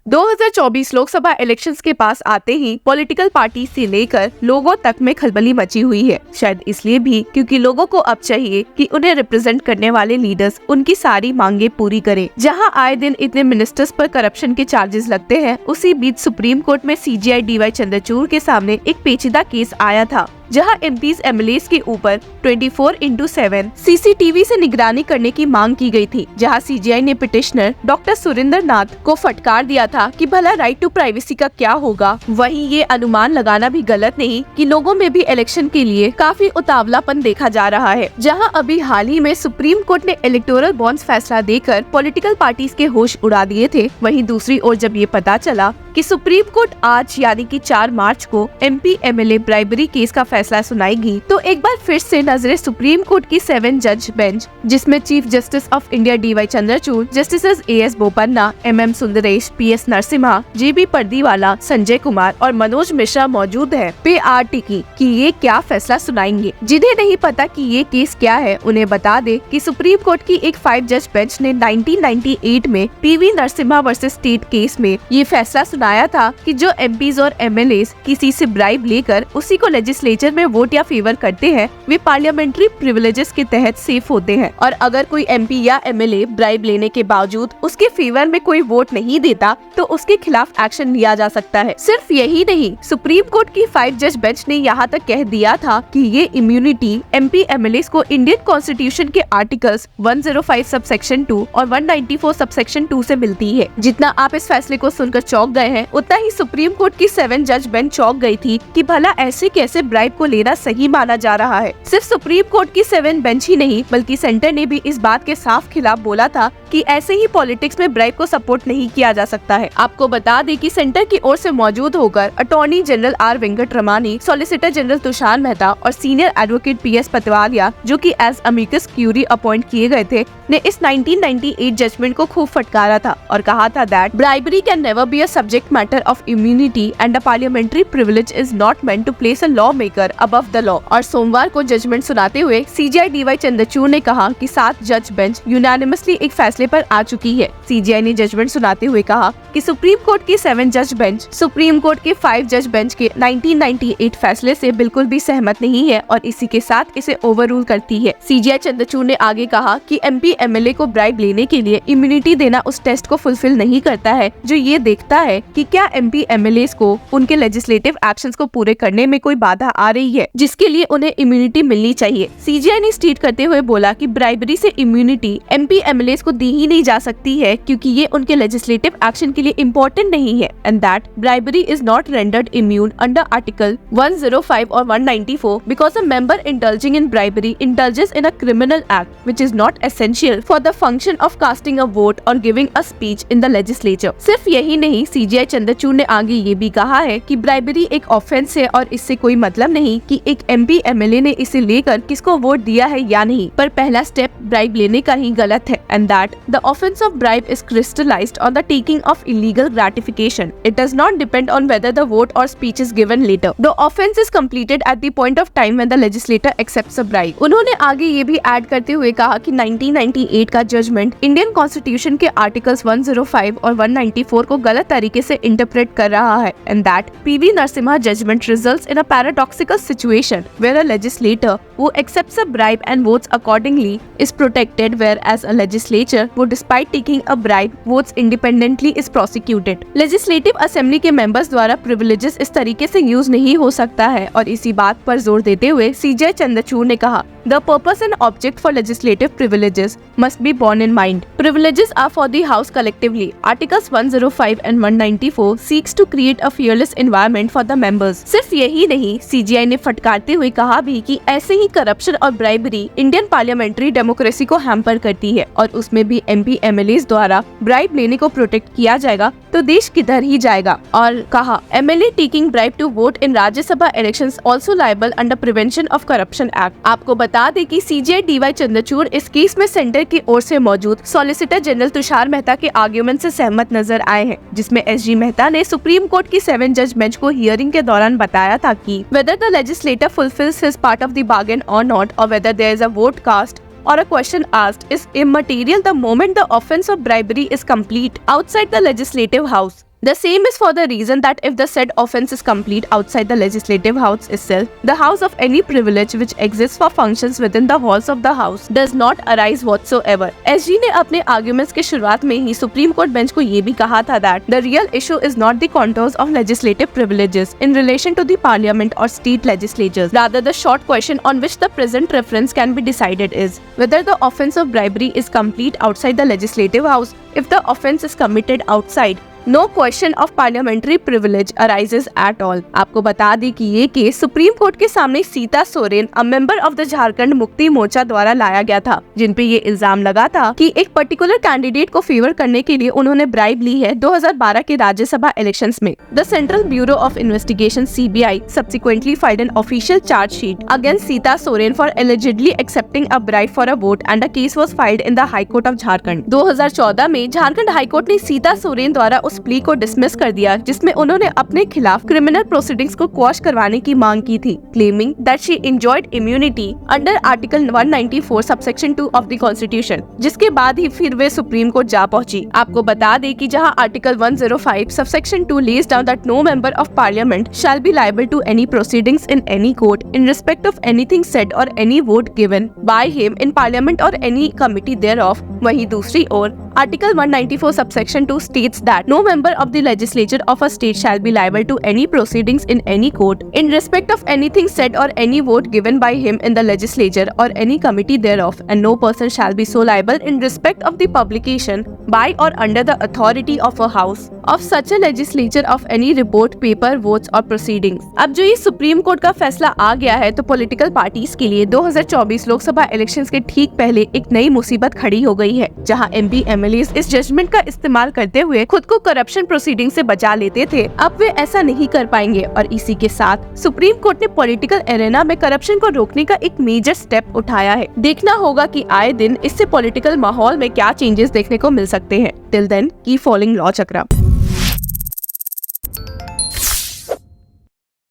2024 Lok Sabha elections के पास आते ही political party से लेकर लोगों तक में खलबली मची हुई है। शायद इसलिए भी क्योंकि लोगों को अब चाहिए कि उन्हें रिप्रेजेंट करने वाले लीडर्स उनकी सारी मांगे पूरी करें। जहां आए दिन इतने मिनिस्टर्स पर करप्शन के चार्जेस लगते हैं, उसी बीच सुप्रीम कोर्ट में सीजेआई डीवाई चंद्रचूड़ के सामने एक पेचीदा केस आया था, जहां एमपीज एमएलएस के ऊपर 24/7 सीसीटीवी से निगरानी करने की मांग की गई थी। जहां सीजीआई ने पिटिशनर डॉक्टर सुरेंद्र नाथ को फटकार दिया था कि भला राइट टू प्राइवेसी का क्या होगा। वहीं ये अनुमान लगाना भी गलत नहीं कि लोगों में भी इलेक्शन के लिए काफी उतावलापन देखा जा रहा है। जहां अभी हाल ही में सुप्रीम कोर्ट ने इलेक्टोरल बॉन्ड्स फैसला देकर पॉलिटिकल पार्टीज के होश उड़ा दिए थे, वहीं दूसरी ओर जब ये पता चला कि सुप्रीम कोर्ट आज यानी कि 4 मार्च को एमपी एमएलए ब्राइबरी केस का फैसला सुनाएगी, तो एक बार फिर से नजरें सुप्रीम कोर्ट की 7 जज बेंच, जिसमें chief justice of India DY Chandrachud, justice AS Bopanna, MM Sundresh, PS Narasimha, JB Pardiwala, Sanjay Kumar और मनोज मिश्रा मौजूद है, पे आर टिकी कि ये क्या फैसला सुनाएंगे। जिन्हें नहीं पता कि ये केस क्या है, उन्हें बता दे कि सुप्रीम कोर्ट की एक 5 जज बेंच ने 1998 में PV Narasimha versus state case में ये फैसला सुनाया था कि जो एमपीज और एमएलएस किसी से ब्राइब लेकर उसी को लेजिस्लेचर में वोट या फेवर करते हैं, वे पार्लियामेंट्री प्रिविलेजेस के तहत सेफ होते हैं। और अगर कोई एमपी या एमएलए ब्राइब लेने के बावजूद उसके फेवर में कोई वोट नहीं देता, तो उसके खिलाफ एक्शन लिया जा सकता है। सिर्फ यही नहीं, सुप्रीम कोर्ट की 5 जज बेंच ने यहाँ तक कह दिया था कि ये इम्यूनिटी एमपी एमएलएस को इंडियन कॉन्स्टिट्यूशन के आर्टिकल्स 105 सबसेक्शन 2 और 194 सबसेक्शन 2 से मिलती है। जितना आप इस फैसले को सुनकर चौंक गए हैं, उतना ही सुप्रीम कोर्ट की 7 जज बेंच चौंक गई थी कि भला ऐसे कैसे ब्राइब को लेना सही माना जा रहा है। सिर्फ सुप्रीम कोर्ट की 7 बेंच ही नहीं, बल्कि सेंटर ने भी इस बात के साफ खिलाफ बोला था कि ऐसे ही पॉलिटिक्स में ब्राइब को सपोर्ट नहीं किया जा सकता है। आपको बता दें कि सेंटर की ओर से मौजूद होकर attorney general R Venkataramani, solicitor general Tushar Mehta और सीनियर एडवोकेट पीएस पटवालिया, जो कि एज अमिकस क्यूरी अपॉइंट किए गए थे, ने इस 1998 जजमेंट को खूब फटकारा था और कहा था that bribery can never be a subject matter of immunity and a parliamentary privilege is not meant to place a lawmaker above the law. और सोमवार को जजमेंट सुनाते हुए सीजीआई डीवाई चंद्रचूड़ ने कहा कि 7 जज बेंच यूनानिमसली एक फैसले पर आ चुकी है। सीजीआई ने जजमेंट सुनाते हुए कहा कि सुप्रीम कोर्ट की 7 जज बेंच सुप्रीम कोर्ट के 5 जज बेंच के 1998 फैसले से बिल्कुल भी सहमत नहीं है और इसी के साथ इसे ओवररूल करती है। सीजीआई चंद्रचूड़ ने आगे कहा कि एमपी एमएलए को ब्राइब लेने के लिए इम्यूनिटी देना उस टेस्ट को फुलफिल नहीं करता है जो ये देखता है कि क्या एमपी एमएलए को उनके लेजिस्लेटिव एक्शंस को पूरे करने में कोई बाधा आ रही है, जिसके लिए उन्हें इम्यूनिटी मिलनी चाहिए। सीजीआई ने स्टेट करते हुए बोला कि ब्राइबरी से इम्यूनिटी एमपी एमएलए को दी ही नहीं जा सकती है क्योंकि ये उनके लेजिस्लेटिव एक्शन के लिए इम्पोर्टेंट नहीं है and that bribery is not rendered immune under article 105 और 194 because a member indulging in bribery indulges in a criminal act which is not essential for the function of casting a vote और giving a speech in the legislature. सिर्फ यही नहीं, CGI Chandrachud ने आगे ये भी कहा है कि ब्राइबरी एक ऑफेंस है और इससे कोई मतलब नहीं कि एक एमपी एमएलए ने इसे लेकर किसको वोट दिया है या नहीं, पर पहला स्टेप ब्राइब लेने का ही गलत है and that the offence of bribe is crystallised on the taking of illegal gratification. It does not depend on whether the vote और speech is given later. The offence is completed at the point of time when the legislator accepts a bribe. उन्होंने आगे ये भी add करते हुए कहा कि 1998 का जजमेंट इंडियन कॉन्स्टिट्यूशन के आर्टिकल्स 105 और 194 को गलत तरीके से इंटरप्रेट कर रहा है and that PV Narasimha judgment results in a paradoxical situation where a legislator who accepts a bribe and votes accordingly is protected, whereas a legislature who, despite taking a bribe, votes independently is prosecuted. Legislative Assembly के members द्वारा privileges इस तरीके से use नहीं हो सकता है और इसी बात पर जोर देते हुए सीजीआई चंद्रचूड़ ने कहा The purpose and object for legislative privileges must be borne in mind. Privileges are for the House collectively. Articles 105 and 194 seeks to create a fearless environment for the members. सिर्फ यही नहीं, सीजीआई ने फटकारते हुए कहा भी कि ऐसे ही करप्शन और ब्राइबरी इंडियन पार्लियामेंट्री डेमोक्रेसी को हैम्पर करती है और उसमें भी एमपी एमएलए द्वारा ब्राइब लेने को प्रोटेक्ट किया जाएगा तो देश किधर ही जाएगा। और कहा MLA taking bribe to vote in Rajya Sabha elections also liable under prevention of corruption act. आपको बता दें कि सीजीआई डीवाई चंद्रचूड़ इस केस में सेंटर की ओर से मौजूद सॉलिसिटर जनरल तुषार मेहता के आर्ग्यूमेंट से सहमत नजर आए हैं, जिसमें एसजी मेहता ने सुप्रीम कोर्ट की 7 जज बेंच को हियरिंग के दौरान बताया था कि whether the legislator fulfils his part of the bargain or not, or whether there is a vote cast or a question asked is immaterial the moment the offence of bribery is complete outside the legislative house. The same is for the reason that if the said offence is complete outside the legislative house itself, the house of any privilege which exists for functions within the halls of the house does not arise whatsoever. SG ने अपने arguments के शुरुआत में ही supreme court bench को ये भी कहा था that the real issue is not the contours of legislative privileges in relation to the parliament or state legislatures. Rather, the short question on which the present reference can be decided is whether the offence of bribery is complete outside the legislative house. If the offence is committed outside, no question of parliamentary privilege arises at all. आपको बता दें कि ये case supreme court के सामने Sita Soren, a member of the Jharkhand Mukti Morcha द्वारा लाया गया था, जिन पे ये इल्जाम लगा था कि एक पर्टिकुलर कैंडिडेट को फेवर करने के लिए उन्होंने ब्राइब ली है 2012 के राज्यसभा इलेक्शंस में। The central bureau of investigation (CBI) subsequently filed an official charge sheet against Sita Soren for allegedly accepting a bribe for a vote and a case was filed in the High Court of Jharkhand। 2014 में Jharkhand high court ने सीता सोरेन द्वारा उस plea को dismiss कर दिया जिसमें उन्होंने अपने खिलाफ क्रिमिनल प्रोसीडिंग्स को क्वॉश करवाने की मांग की थी, claiming that she enjoyed immunity under article 194 subsection 2 of the constitution. जिसके बाद ही फिर वे सुप्रीम कोर्ट जा पहुंची। आपको बता दें कि जहां article 105 subsection 2 lays down that no member of parliament shall be liable to any proceedings in any court in respect of anything said or any vote given by him in parliament or any committee thereof, वहीं दूसरी ओर article 194 subsection 2 states that no member of the legislature of a state shall be liable to any proceedings in any court in respect of anything said or any vote given by him in the legislature or any committee thereof, and no person shall be so liable in respect of the publication by or under the authority of a house of such a legislature of any report, paper, votes or proceedings। अब जो ये supreme court का फैसला आ गया है तो political parties के लिए 2024 लोकसभा इलेक्शंस के ठीक पहले एक नई मुसीबत खड़ी हो गई है, जहां MP MLAs इस जजमेंट का इस्तेमाल करते हुए खुद को करप्शन प्रोसीडिंग से बचा लेते थे। अब वे ऐसा नहीं कर पाएंगे और इसी के साथ सुप्रीम कोर्ट ने पॉलिटिकल एरेना में करप्शन को रोकने का एक मेजर स्टेप उठाया है। देखना होगा कि आए दिन इससे पॉलिटिकल माहौल में क्या चेंजेस देखने को मिल सकते हैं। Till then keep following law चक्रा।